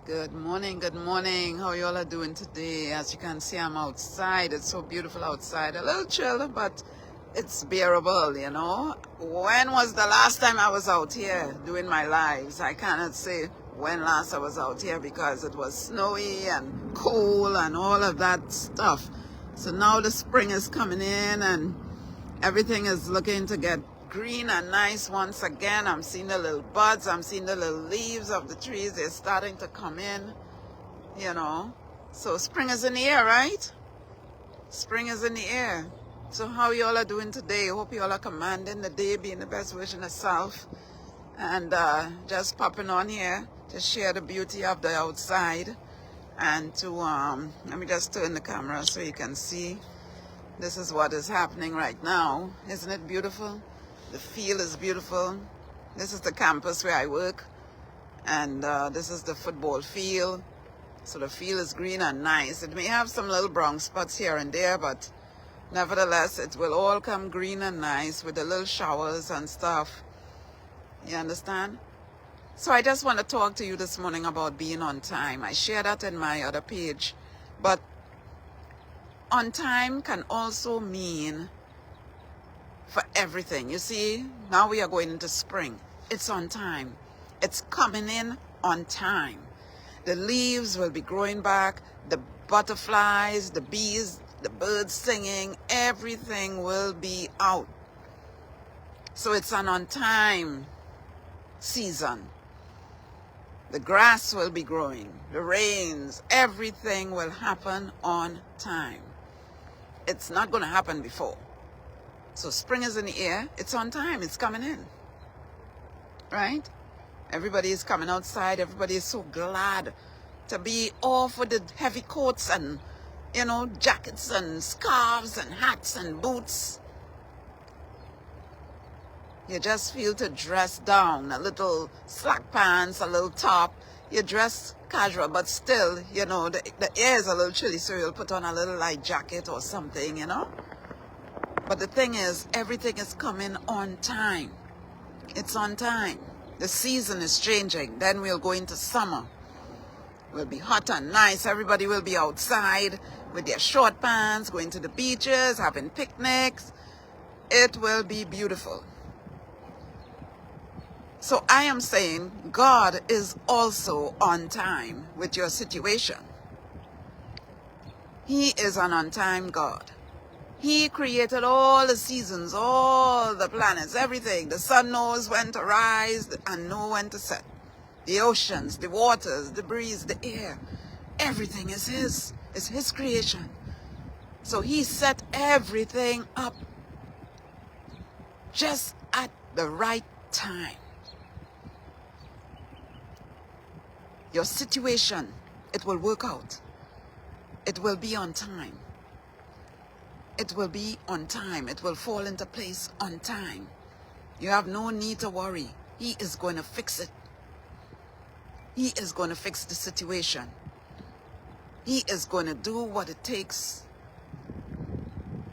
Good morning, good morning. How you all are doing today? As you can see, I'm outside. It's so beautiful outside. A little chill, but it's bearable, you know. When was the last time I was out here doing my lives? I cannot say when last I was out here because it was snowy and cool and all of that stuff. So now the spring is coming in and everything is looking to get green and nice once again. I'm seeing the little buds. I'm seeing the little leaves of the trees. They're starting to come in, you know. So spring is in the air, right? Spring is in the air. So how you all are doing today? Hope you all are commanding the day, being the best version of self. And just popping on here to share the beauty of the outside. And to, let me just turn the camera so you can see. This is what is happening right now. Isn't it beautiful? The field is beautiful. This is the campus where I work. And this is the football field. So the field is green and nice. It may have some little brown spots here and there, but nevertheless, it will all come green and nice with the little showers and stuff. You understand? So I just want to talk to you this morning about being on time. I share that in my other page. But on time can also mean for everything. You see, now we are going into spring. It's on time. It's coming in on time. The leaves will be growing back. The butterflies, the bees, the birds singing, everything will be out. So it's an on time season. The grass will be growing. The rains, everything will happen on time. It's not going to happen before. So spring is in the air. It's on time. It's coming in. Right? Everybody is coming outside. Everybody is so glad to be off with the heavy coats and, you know, jackets and scarves and hats and boots. You just feel to dress down. A little slack pants, a little top. You dress casual, but still, you know, the air is a little chilly, so you'll put on a little light jacket or something, you know. But the thing is, everything is coming on time. It's on time. The season is changing. Then we'll go into summer. Will be hot and nice. Everybody will be outside with their short pants, going to the beaches, having picnics. It will be beautiful. So I am saying God is also on time with your situation. He is an on-time God. He created all the seasons, all the planets, everything. The sun knows when to rise and know when to set. The oceans, the waters, the breeze, the air. Everything is His. It's His creation. So He set everything up just at the right time. Your situation, it will work out. It will be on time. It will be on time. It will fall into place on time. You have no need to worry. He is going to fix it. He is going to fix the situation. He is going to do what it takes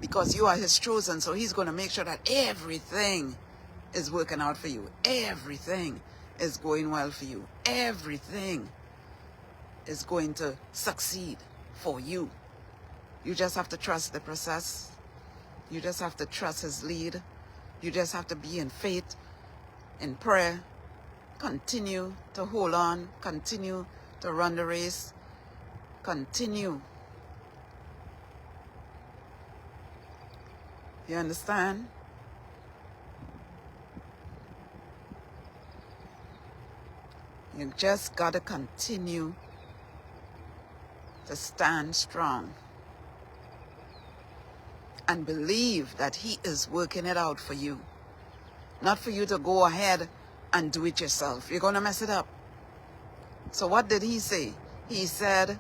because you are His chosen. So He's going to make sure that everything is working out for you. Everything is going well for you. Everything is going to succeed for you. You just have to trust the process. You just have to trust His lead. You just have to be in faith, in prayer. Continue to hold on. Continue to run the race. Continue. You understand? You just got to continue to stand strong and believe that He is working it out for you. Not for you to go ahead and do it yourself. You're going to mess it up. So what did He say? He said,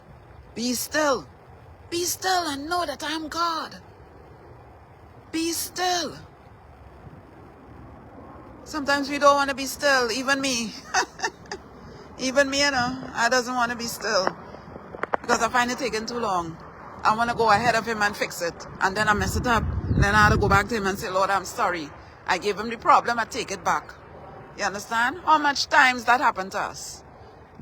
be still. Be still and know that I'm God. Be still. Sometimes we don't want to be still. Even me. Even me, you know. I doesn't want to be still. Because I find it taking too long. I want to go ahead of Him and fix it. And then I mess it up. And then I have to go back to Him and say, Lord, I'm sorry. I gave Him the problem. I take it back. You understand? How much times that happened to us?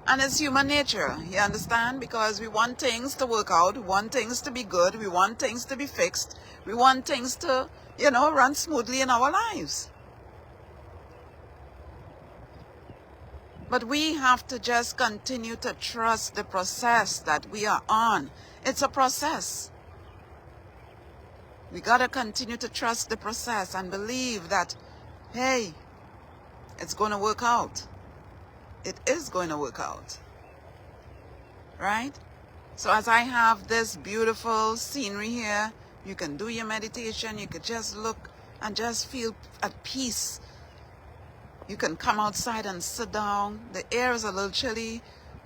And it's human nature, you understand? Because we want things to work out, we want things to be good, we want things to be fixed, we want things to, you know, run smoothly in our lives. But we have to just continue to trust the process that we are on. It's a process. We got to continue to trust the process and believe that, hey, it's going to work out. It is going to work out. Right? So as I have this beautiful scenery here, you can do your meditation. You could just look and just feel at peace. You can come outside and sit down. The air is a little chilly,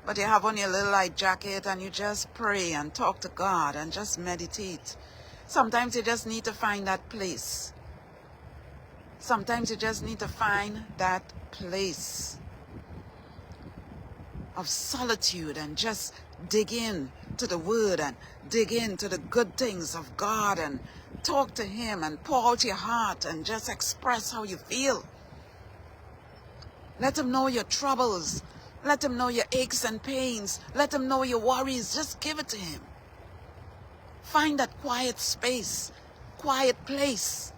but you have on your little light jacket and you just pray and talk to God and just meditate. Sometimes you just need to find that place. Sometimes you just need to find that place of solitude and just dig in to the word and dig into the good things of God and talk to him and pour out your heart and just express how you feel. Let him know your troubles. Let him know your aches and pains. Let him know your worries. Just give it to him. Find that quiet space, quiet place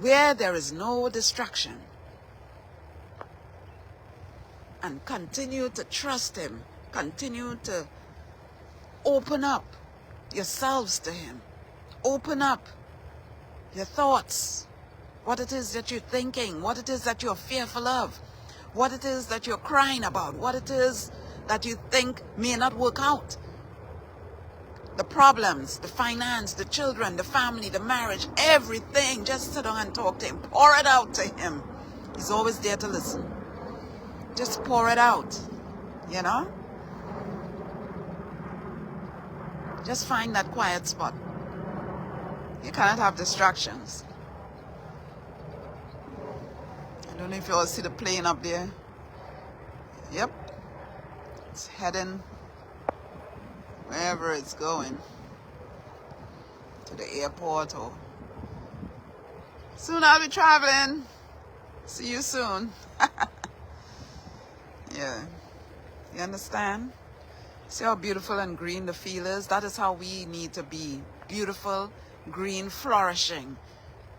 where there is no distraction. And continue to trust him. Continue to open up yourselves to him. Open up your thoughts. What it is that you're thinking. What it is that you're fearful of. What it is that you're crying about. What it is that you think may not work out. The problems, the finance, the children, the family, the marriage, everything. Just sit down and talk to him. Pour it out to him. He's always there to listen. Just pour it out, you know? Just find that quiet spot. You cannot have distractions. I don't know if you all see the plane up there. Yep. It's heading wherever it's going. To the airport or... Soon I'll be traveling. See you soon. Yeah. You understand? See how beautiful and green the field is? That is how we need to be. Beautiful, green, flourishing.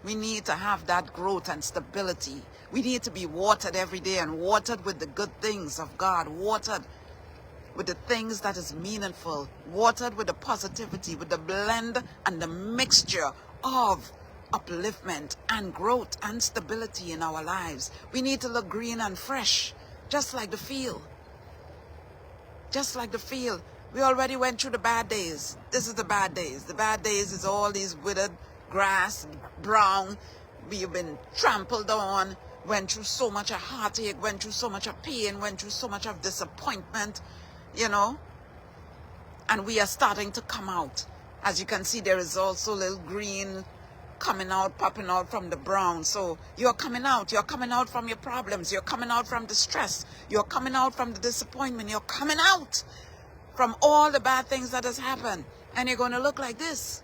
We need to have that growth and stability. We need to be watered every day and watered with the good things of God. Watered with the things that is meaningful. Watered with the positivity, with the blend and the mixture of upliftment and growth and stability in our lives. We need to look green and fresh. Just like the field. Just like the field. We already went through the bad days. This is the bad days. The bad days is all these withered grass, brown. We've been trampled on. Went through so much of heartache. Went through so much of pain. Went through so much of disappointment. You know. And we are starting to come out. As you can see, there is also a little green coming out, popping out from the brown. So you're coming out from your problems, you're coming out from the stress, you're coming out from the disappointment, you're coming out from all the bad things that has happened, and you're going to look like this.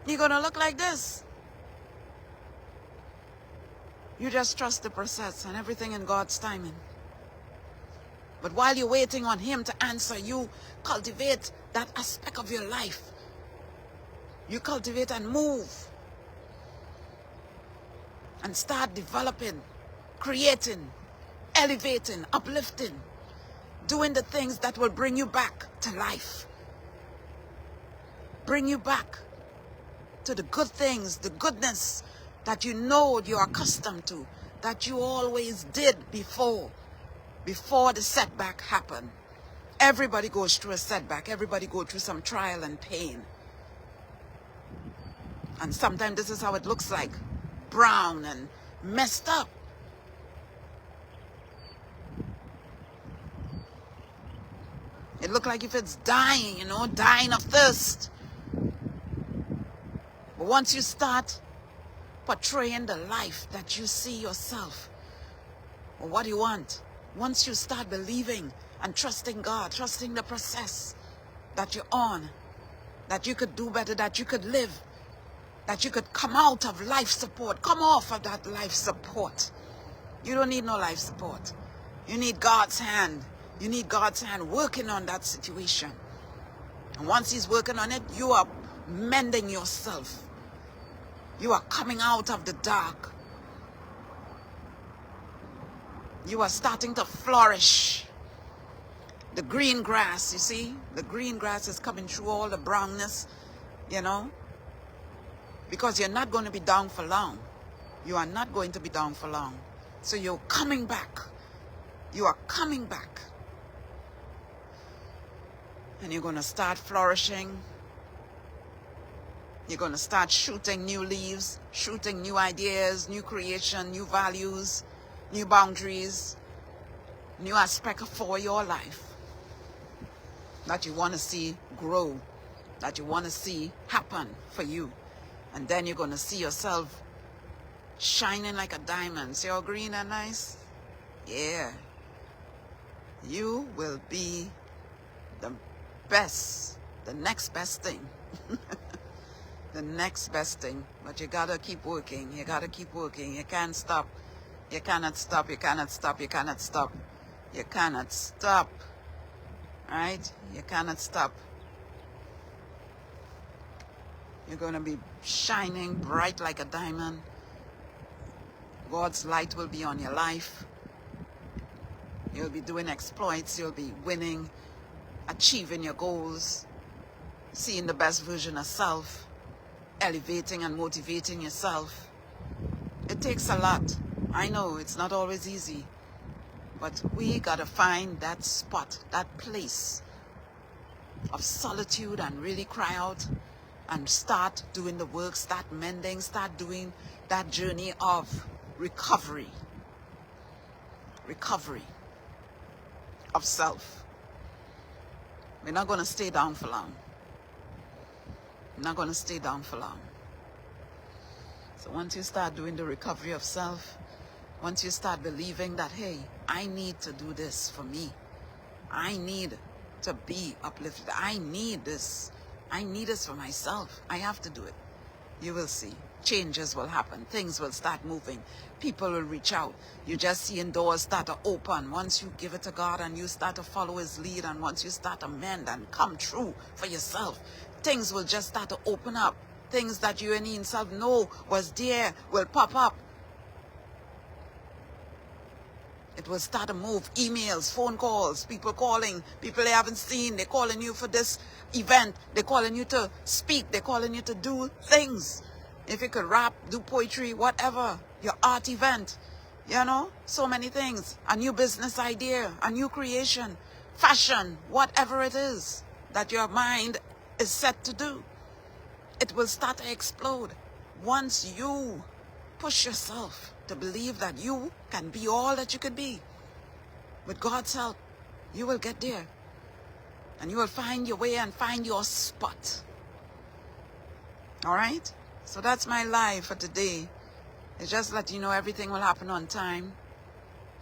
You're going to look like this. You just trust the process and everything in God's timing. But while you're waiting on him to answer, you cultivate that aspect of your life. You cultivate and move. And start developing, creating, elevating, uplifting, doing the things that will bring you back to life. Bring you back to the good things, the goodness that you know you're accustomed to, that you always did before the setback happened. Everybody goes through a setback. Everybody goes through some trial and pain. And sometimes this is how it looks like. Brown and messed up. It looked like if it's dying, you know, dying of thirst. But once you start portraying the life that you see yourself, or what you want, once you start believing and trusting God, trusting the process that you're on, that you could do better, that you could live, that you could come out of life support, come off of that life support. You don't need no life support. You need God's hand. You need God's hand working on that situation. And once he's working on it, you are mending yourself. You are coming out of the dark. You are starting to flourish. The green grass, you see? The green grass is coming through all the brownness, you know? Because you're not going to be down for long. You are not going to be down for long. So you're coming back. You are coming back. And you're going to start flourishing. You're going to start shooting new leaves, shooting new ideas, new creation, new values, new boundaries, new aspect for your life that you want to see grow, that you want to see happen for you. And then you're going to see yourself shining like a diamond. See how green and nice? Yeah. You will be the best, the next best thing. The next best thing. But you gotta keep working. You gotta keep working. You can't stop. You cannot stop. You cannot stop. You cannot stop. You cannot stop. Right? You cannot stop. You're gonna be shining bright like a diamond. God's light will be on your life. You'll be doing exploits. You'll be winning, achieving your goals, seeing the best version of self, elevating and motivating yourself. It takes a lot. I know it's not always easy, but we gotta find that spot, that place of solitude and really cry out and start doing the work, start mending, start doing that journey of recovery. Recovery of self. We're not going to stay down for long. We're not going to stay down for long. So once you start doing the recovery of self, once you start believing that, hey, I need to do this for me. I need to be uplifted. I need this. I need this for myself. I have to do it. You will see. Changes will happen. Things will start moving. People will reach out. You just seeing doors start to open. Once you give it to God and you start to follow his lead, and once you start to mend and come true for yourself, things will just start to open up. Things that you and yourself know was there will pop up. It will start to move. Emails, phone calls, people calling, people they haven't seen. They're calling you for this event. They're calling you to speak. They're calling you to do things. If you could rap, do poetry, whatever, your art event, you know, so many things. A new business idea, a new creation, fashion, whatever it is that your mind is set to do. It will start to explode once you push yourself to believe that you can be all that you could be. With God's help, you will get there. And you will find your way and find your spot. All right? So that's my life for today. It's just let you know everything will happen on time,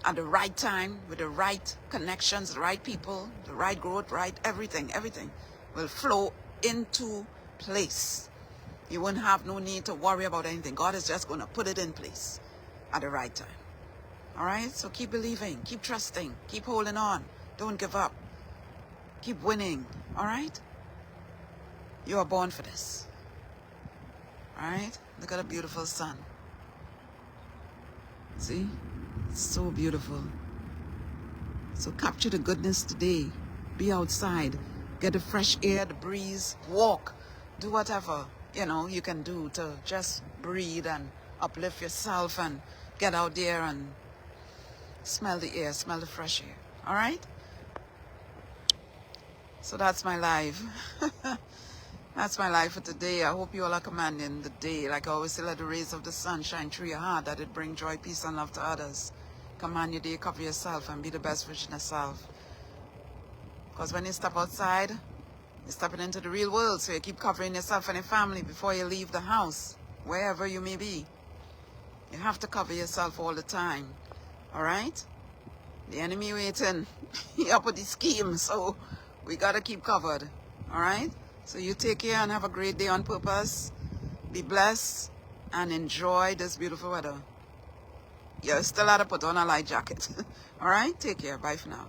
at the right time, with the right connections, the right people, the right growth, right everything will flow into place. You won't have no need to worry about anything. God is just going to put it in place at the right time. All right? So keep believing, keep trusting, keep holding on. Don't give up. Keep winning. All right? You are born for this. All right? Look at the beautiful sun. See? It's so beautiful. So capture the goodness today. Be outside. Get the fresh air, the breeze. Walk. Do whatever, you know, you can do to just breathe and uplift yourself and get out there and smell the air, smell the fresh air. All right? So that's my life. That's my life for today. I hope you all are commanding the day. Like I always say, let the rays of the sun shine through your heart, that it bring joy, peace, and love to others. Command your day, cover yourself, and be the best version of yourself. Because when you step outside, you're stepping into the real world. So you keep covering yourself and your family before you leave the house, wherever you may be. You have to cover yourself all the time. All right? The enemy waiting. He up with the scheme. So we got to keep covered. All right? So you take care and have a great day on purpose. Be blessed and enjoy this beautiful weather. You still have to put on a light jacket. All right? Take care. Bye for now.